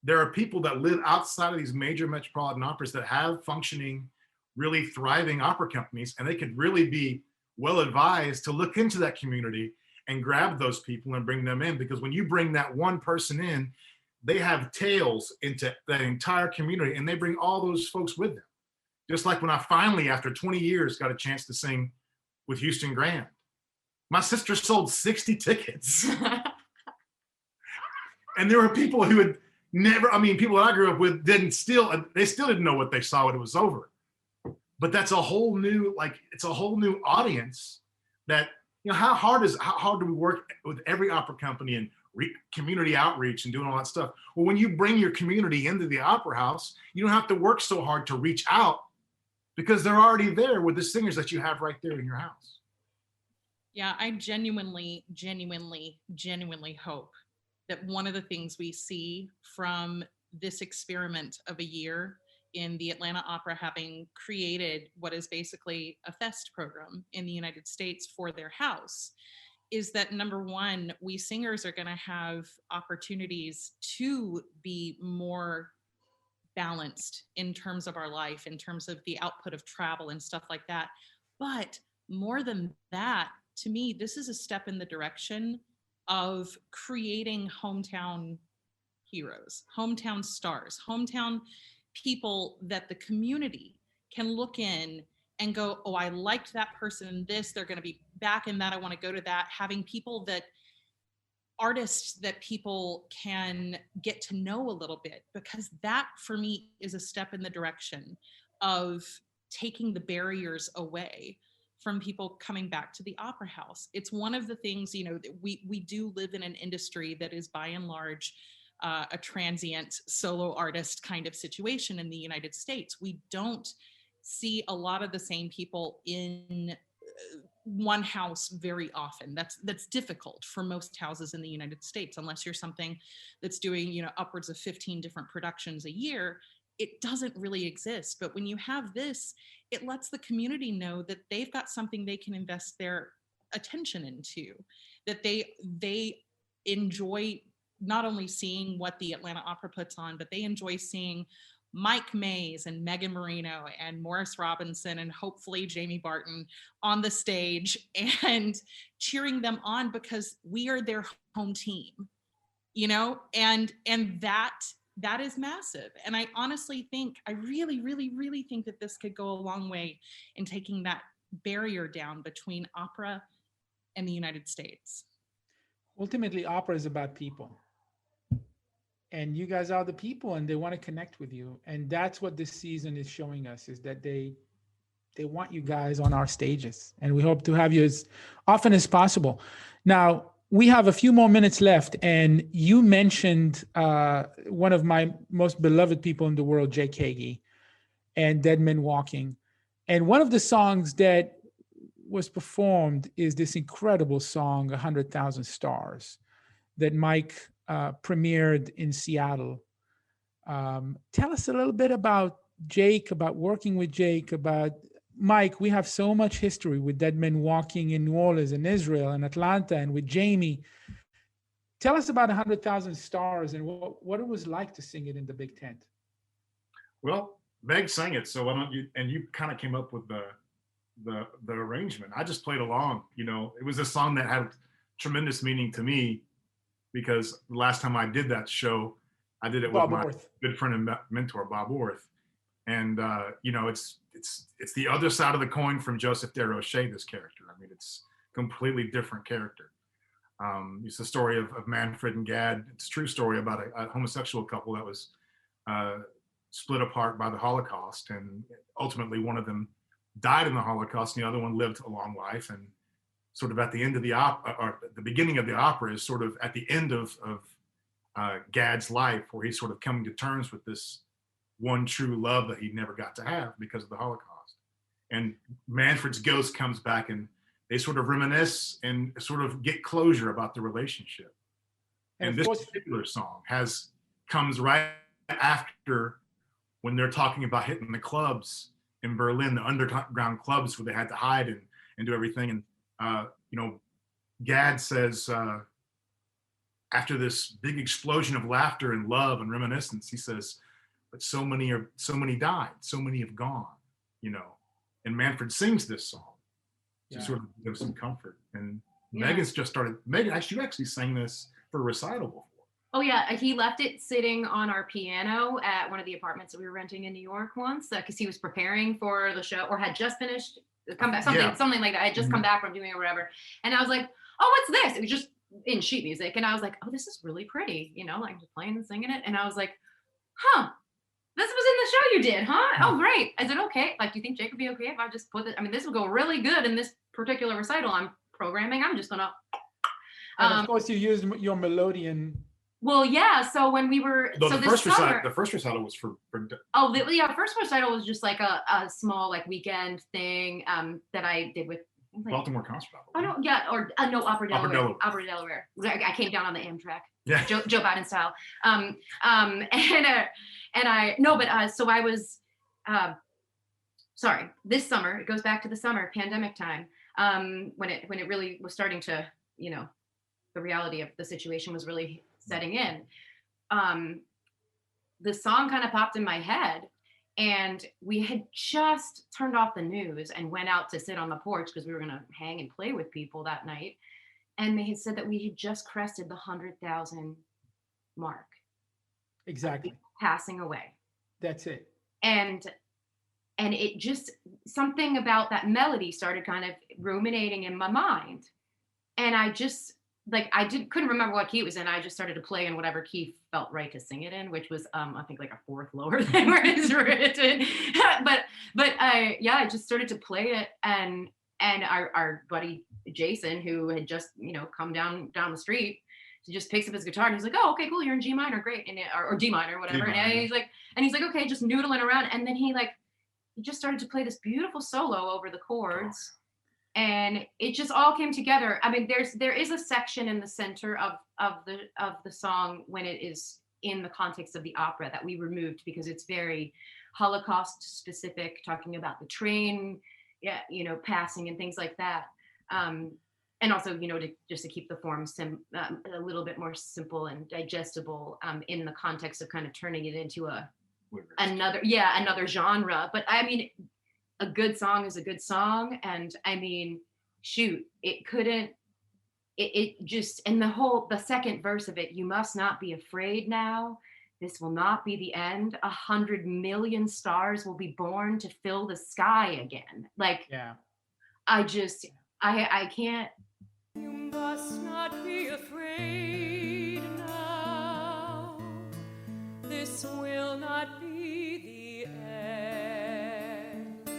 E: There are people that live outside of these major metropolitan operas that have functioning, really thriving opera companies, and they could really be well advised to look into that community and grab those people and bring them in, because when you bring that one person in, they have tails into that entire community and they bring all those folks with them. Just like when I finally, after 20 years, got a chance to sing with Houston Grand. My sister sold 60 tickets. And there were people who had never, I mean, people that I grew up with they still didn't know what they saw when it was over. But that's a whole new, like, it's a whole new audience that, you know, how hard do we work with every opera company and community outreach and doing all that stuff? Well, when you bring your community into the opera house, you don't have to work so hard to reach out because they're already there with the singers that you have right there in your house.
D: Yeah, I genuinely hope that one of the things we see from this experiment of a year in the Atlanta Opera having created what is basically a fest program in the United States for their house is that, number one, we singers are going to have opportunities to be more balanced in terms of our life, in terms of the output of travel and stuff like that. But more than that, to me, this is a step in the direction of creating hometown heroes, hometown stars, hometown people that the community can look in and go, oh, I liked that person in this, they're going to be back in that, I want to go to that. Having people that, artists that people can get to know a little bit, because that for me is a step in the direction of taking the barriers away from people coming back to the opera house. It's one of the things, you know, that we do live in an industry that is by and large a transient solo artist kind of situation in the United States. We don't see a lot of the same people in one house very often. That's difficult for most houses in the United States, unless you're something that's doing, you know, upwards of 15 different productions a year. It doesn't really exist. But when you have this, it lets the community know that they've got something they can invest their attention into, that they enjoy not only seeing what the Atlanta Opera puts on, but they enjoy seeing Micahel Mayes and Megan Marino and Morris Robinson and hopefully Jamie Barton on the stage and cheering them on because we are their home team, you know, and that is massive. And I honestly think, I really think that this could go a long way in taking that barrier down between opera and the United States.
A: Ultimately, opera is about people. And you guys are the people and they want to connect with you. And that's what this season is showing us, is that they they want you guys on our stages, and we hope to have you as often as possible. Now, we have a few more minutes left, and you mentioned one of my most beloved people in the world, Jake Hagee, and Dead Men Walking. And one of the songs that was performed is this incredible song, 100,000 Stars, that Mike premiered in Seattle. Tell us a little bit about Jake, about working with Jake, about Mike. We have so much history with Dead Men Walking in New Orleans and Israel and Atlanta, and with Jamie. Tell us about 100,000 Stars and what it was like to sing it in the big tent.
E: Well, Meg sang it, so why don't you? And you kind of came up with the arrangement. I just played along. You know, it was a song that had tremendous meaning to me because the last time I did that show, I did it with my good friend and mentor, Bob Orth. And, you know, it's the other side of the coin from Joseph Desrochers, this character. I mean, it's a completely different character. It's the story of Manfred and Gad. It's a true story about a homosexual couple that was split apart by the Holocaust. And ultimately, one of them died in the Holocaust and the other one lived a long life. And sort of at the end of the opera, or the beginning of the opera is sort of at the end of Gad's life, where he's sort of coming to terms with this one true love that he never got to have because of the Holocaust. And Manfred's ghost comes back and they sort of reminisce and sort of get closure about the relationship. And this particular song comes right after when they're talking about hitting the clubs in Berlin, the underground clubs where they had to hide and do everything. And, you know, Gad says, after this big explosion of laughter and love and reminiscence, he says, but so many died, so many have gone, you know. And Manfred sings this song to sort of give some comfort. And Megan's just started. Megan, you actually sang this for a recital before.
F: Oh yeah, he left it sitting on our piano at one of the apartments that we were renting in New York once, because he was preparing for the show or had just finished something like that. I had just come back from doing it or whatever, and I was like, oh, what's this? It was just in sheet music, and I was like, oh, this is really pretty, you know, like just playing and singing it, and I was like, huh. This was in the show you did, huh? Oh, great. Is it okay? Like, do you think Jake would be okay if I just put it? I mean, this will go really good in this particular recital I'm programming. I'm just gonna.
A: And of course, you used your melodeon.
F: Well, yeah. So when we were,
E: the first recital was for.
F: First recital was just like a small like weekend thing that I did with. Like,
E: Baltimore Concert.
F: Oh no, yeah, or no, Opera Delaware. I came down on the Amtrak.
E: Yeah.
F: Joe Biden style. So I was, sorry, this summer, it goes back to the summer, pandemic time, when it really was starting to, you know, the reality of the situation was really setting in. The song kind of popped in my head, and we had just turned off the news and went out to sit on the porch because we were going to hang and play with people that night. And they had said that we had just crested the 100,000 mark.
A: Exactly.
F: Passing away.
A: That's it.
F: And it just, something about that melody started kind of ruminating in my mind. And I just, like, couldn't remember what key it was in. I just started to play in whatever key felt right to sing it in, which was, I think like a fourth lower than where it's written. but I just started to play it, and our buddy Jason, who had just, you know, come down the street, he just picks up his guitar and he's like, oh, okay, cool, you're in G minor, great, and or D minor, whatever. And he's like, okay, just noodling around, and then he just started to play this beautiful solo over the chords, and it just all came together. I mean, there is a section in the center of the song when it is in the context of the opera that we removed because it's very Holocaust specific, talking about the train, you know, passing and things like that. And also, you know, to keep the form a little bit more simple and digestible in the context of kind of turning it into another genre. But I mean, a good song is a good song. And I mean, shoot, it just, and the second verse of it, you must not be afraid now. This will not be the end. 100 million stars will be born to fill the sky again. Like,
A: yeah.
F: I can't.
H: You must not be afraid now. This will not be the end.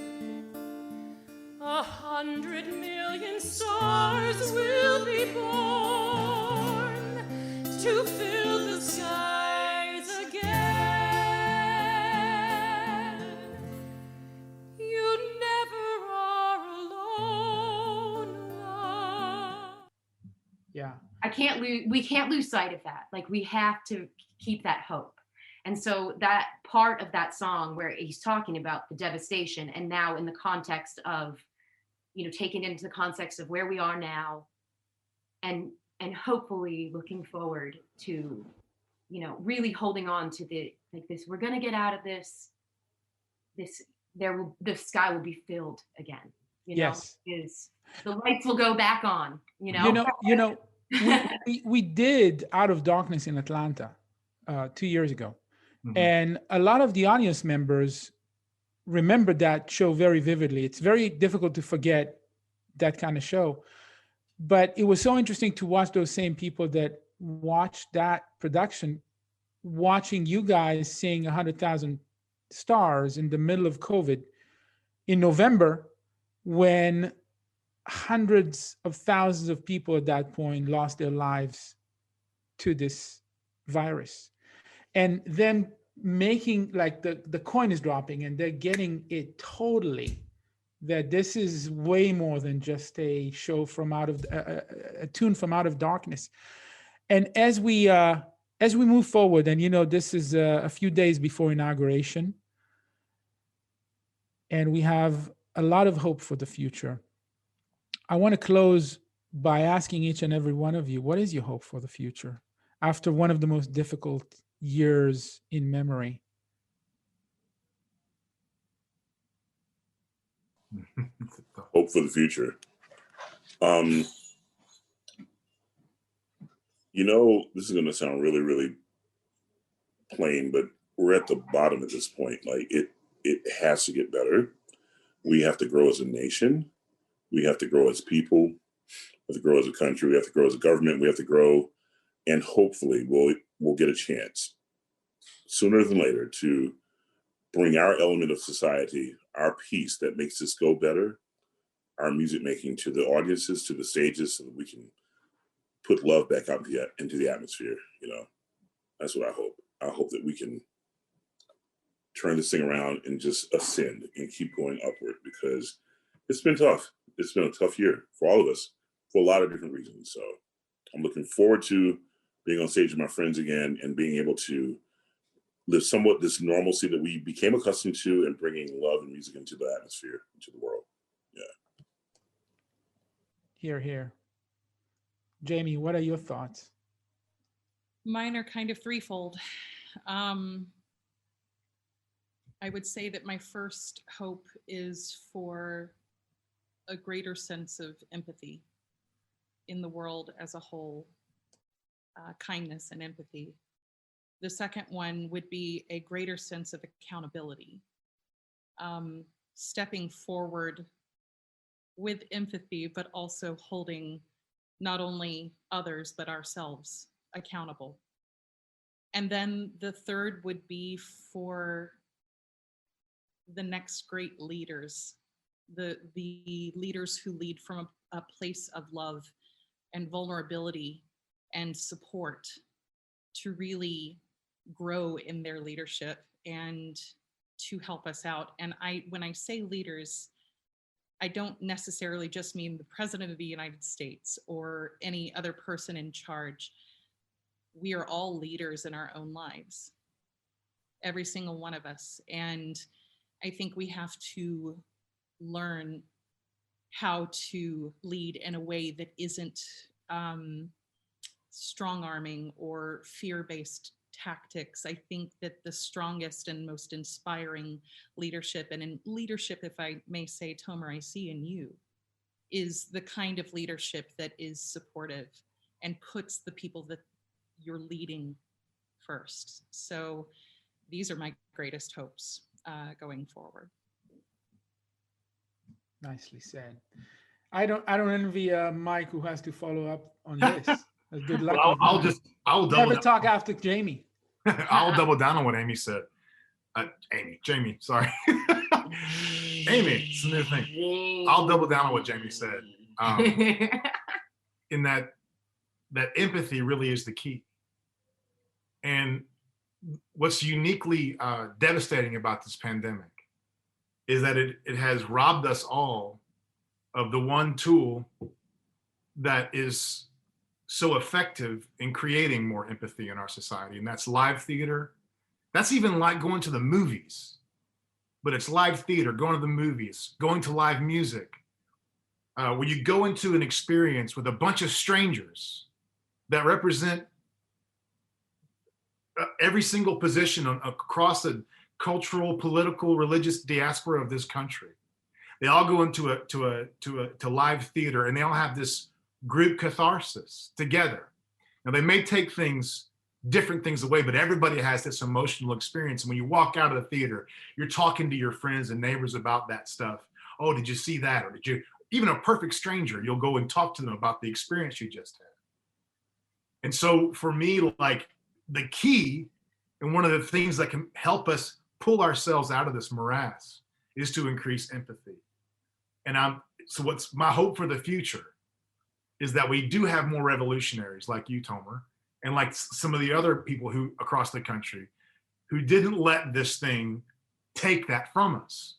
H: to fill the skies again. You never are alone, love.
A: Yeah.
F: We can't lose sight of that. Like, we have to keep that hope. And so that part of that song where he's talking about the devastation, and now in the context of, taking it into the context of where we are now, and hopefully looking forward to, really holding on to this, we're going to get out of this, the sky will be filled again,
A: Yes.
F: is the lights will go back on,
A: we did Out of Darkness in Atlanta 2 years ago.
E: Mhm.
A: And a lot of the audience members remember that show very vividly. It's very difficult to forget that kind of show. But it was so interesting to watch those same people that watched that production, watching you guys sing 100,000 Stars in the middle of COVID in November, when hundreds of thousands of people at that point lost their lives to this virus. And then making, like, the coin is dropping and they're getting it totally, that this is way more than just a show from out of a tune from Out of Darkness. And as we move forward, and this is a few days before inauguration, and we have a lot of hope for the future. I want to close by asking each and every one of you, what is your hope for the future after one of the most difficult years in memory?
B: Hope for the future. This is going to sound really, really plain, but we're at the bottom at this point. Like, it has to get better. We have to grow as a nation. We have to grow as people. We have to grow as a country. We have to grow as a government. We have to grow, and hopefully we'll get a chance sooner than later to bring our element of society, our piece that makes this go better, our music making, to the audiences, to the stages, so that we can put love back out into the atmosphere. That's what I hope. I hope that we can turn this thing around and just ascend and keep going upward, because it's been tough. It's been a tough year for all of us for a lot of different reasons. So I'm looking forward to being on stage with my friends again and being able to live somewhat this normalcy that we became accustomed to, and bringing love and music into the atmosphere, into the world. Yeah.
A: Hear, hear. Jamie, what are your thoughts?
D: Mine are kind of threefold. I would say that my first hope is for a greater sense of empathy in the world as a whole, kindness and empathy. The second one would be a greater sense of accountability, stepping forward with empathy, but also holding not only others, but ourselves accountable. And then the third would be for the next great leaders, the leaders who lead from a place of love and vulnerability and support, to really grow in their leadership and to help us out. And when I say leaders, I don't necessarily just mean the President of the United States or any other person in charge. We are all leaders in our own lives, every single one of us. And I think we have to learn how to lead in a way that isn't strong-arming or fear-based tactics. I think that the strongest and most inspiring leadership, and in leadership, if I may say, Tomer, I see in you, is the kind of leadership that is supportive and puts the people that you're leading first. So these are my greatest hopes going forward.
A: Nicely said. I don't envy Mike, who has to follow up on this. Good luck.
E: Well, I'll double
A: Never
E: down.
A: talk after Jamie.
E: I'll double down on what Amy said. Jamie, sorry. Amy, it's a new thing. I'll double down on what Jamie said. In that empathy really is the key. And what's uniquely devastating about this pandemic is that it has robbed us all of the one tool that is so effective in creating more empathy in our society, and that's live theater. That's even like going to the movies, but it's live theater, going to the movies, going to live music, where you go into an experience with a bunch of strangers that represent every single position across the cultural, political, religious diaspora of this country. They all go into to live theater, and they all have this group catharsis together. Now they may take different things away, but everybody has this emotional experience. And when you walk out of the theater, you're talking to your friends and neighbors about that stuff. Oh, did you see that? Or did you, even a perfect stranger, you'll go and talk to them about the experience you just had. And so for me, like, the key, and one of the things that can help us pull ourselves out of this morass, is to increase empathy. And so what's my hope for the future is that we do have more revolutionaries like you, Tomer, and like some of the other people who across the country who didn't let this thing take that from us.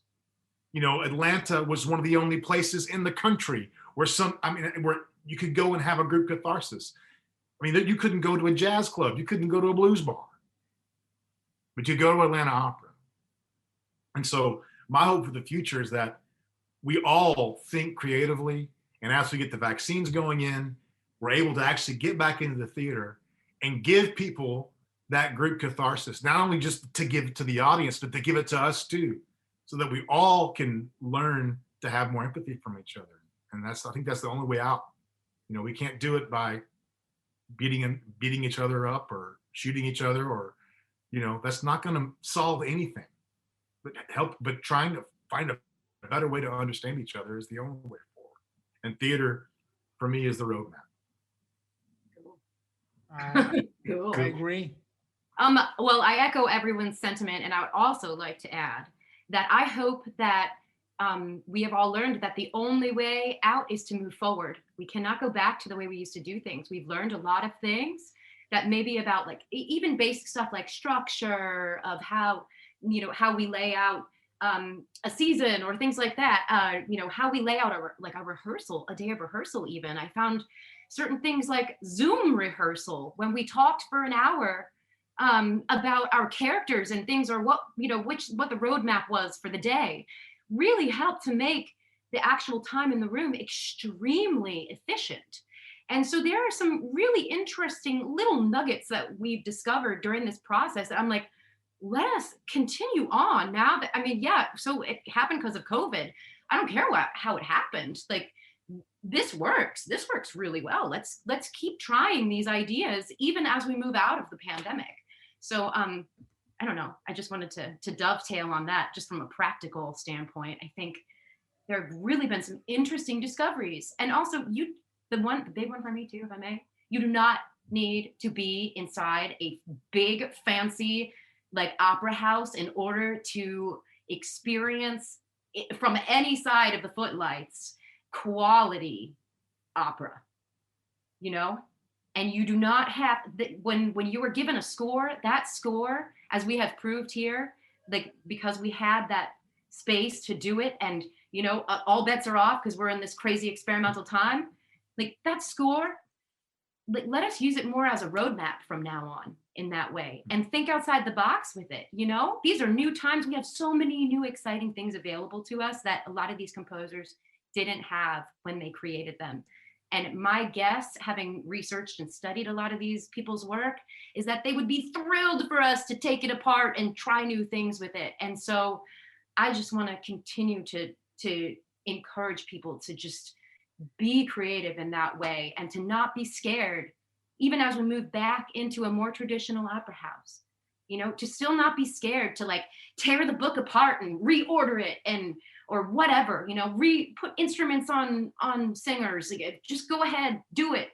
E: You know, Atlanta was one of the only places in the country where where you could go and have a group catharsis. I mean, you couldn't go to a jazz club, you couldn't go to a blues bar, but you go to Atlanta Opera. And so my hope for the future is that we all think creatively, and as we get the vaccines going in, we're able to actually get back into the theater and give people that group catharsis, not only just to give it to the audience, but to give it to us too, so that we all can learn to have more empathy from each other. And I think that's the only way out. You know, we can't do it by beating each other up or shooting each other, or, you know, that's not going to solve anything. But trying to find a better way to understand each other is the only way forward. And theater, for me, is the roadmap.
F: Cool.
A: I agree.
F: Well, I echo everyone's sentiment, and I would also like to add that I hope that we have all learned that the only way out is to move forward. We cannot go back to the way we used to do things. We've learned a lot of things that may be about, like, even basic stuff like structure of how we lay out a season or things like that. How we lay out a rehearsal, a day of rehearsal. Even I found certain things like Zoom rehearsal, when we talked for an hour about our characters and things, or what the roadmap was for the day, really helped to make the actual time in the room extremely efficient. And so there are some really interesting little nuggets that we've discovered during this process that I'm like, let us continue on now that, so it happened because of COVID. I don't care how it happened. Like, this works really well. Let's keep trying these ideas even as we move out of the pandemic. So I don't know. I just wanted to dovetail on that, just from a practical standpoint. I think there have really been some interesting discoveries. And also, the big one for me too, if I may, you do not need to be inside a big, fancy, like, opera house in order to experience it, from any side of the footlights, quality opera, and you do not have when you were given a score, that score, as we have proved here, like, because we had that space to do it, and all bets are off because we're in this crazy experimental time, like, that score, like, let us use it more as a roadmap from now on in that way, and think outside the box with it. These are new times. We have so many new exciting things available to us that a lot of these composers didn't have when they created them. And my guess, having researched and studied a lot of these people's work, is that they would be thrilled for us to take it apart and try new things with it. And so I just want to continue to encourage people to just be creative in that way, and to not be scared, even as we move back into a more traditional opera house, to still not be scared to, like, tear the book apart and reorder it, or whatever, put instruments on singers. Like, just go ahead, do it,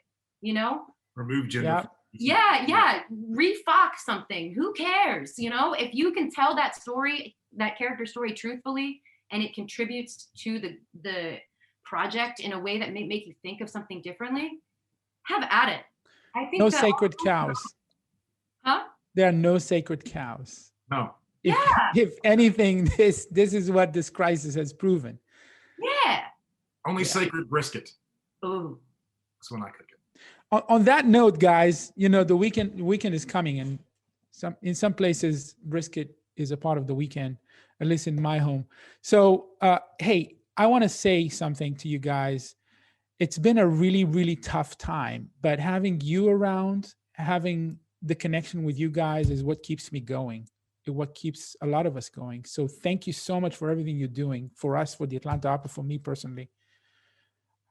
E: Remove gender.
F: Yeah. Refox something. Who cares? If you can tell that story, that character story, truthfully, and it contributes to the project in a way that may make you think of something differently, have at it. I think
A: no sacred cows.
F: Huh?
A: there are no sacred cows.
E: No.
A: If anything, this is what this crisis has proven.
F: Yeah.
E: Only sacred brisket.
F: Ooh.
E: That's when I cook it.
A: On that note, guys, the weekend is coming, and in some places brisket is a part of the weekend, at least in my home. So hey, I want to say something to you guys. It's been a really, really tough time, but having you around, having the connection with you guys is what keeps me going, what keeps a lot of us going. So thank you so much for everything you're doing for us, for the Atlanta Opera, for me personally.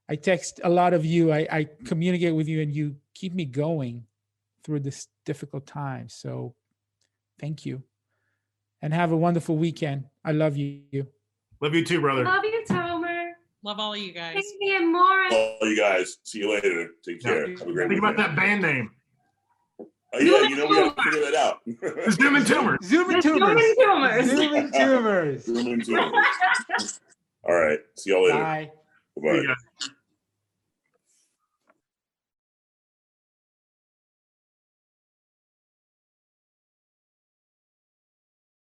A: I text a lot of you. I communicate with you, and you keep me going through this difficult time. So thank you. And have a wonderful weekend. I love you.
E: Love you too, brother.
F: Love you, Tomer.
D: Love all of you guys.
F: Thank you, and Morris.
B: All you guys. See you later. Take care. Have a great
E: Think about
B: weekend.
E: that band name.
B: Oh, yeah, we got to figure that out.
E: Zoom and Tumors.
A: Zoom and
F: Zoom
A: tumors.
F: and tumors.
A: Zoom and tumors.
B: Zoom and tumors. All right. See y'all later.
A: Bye.
B: Bye-bye.
E: See you guys.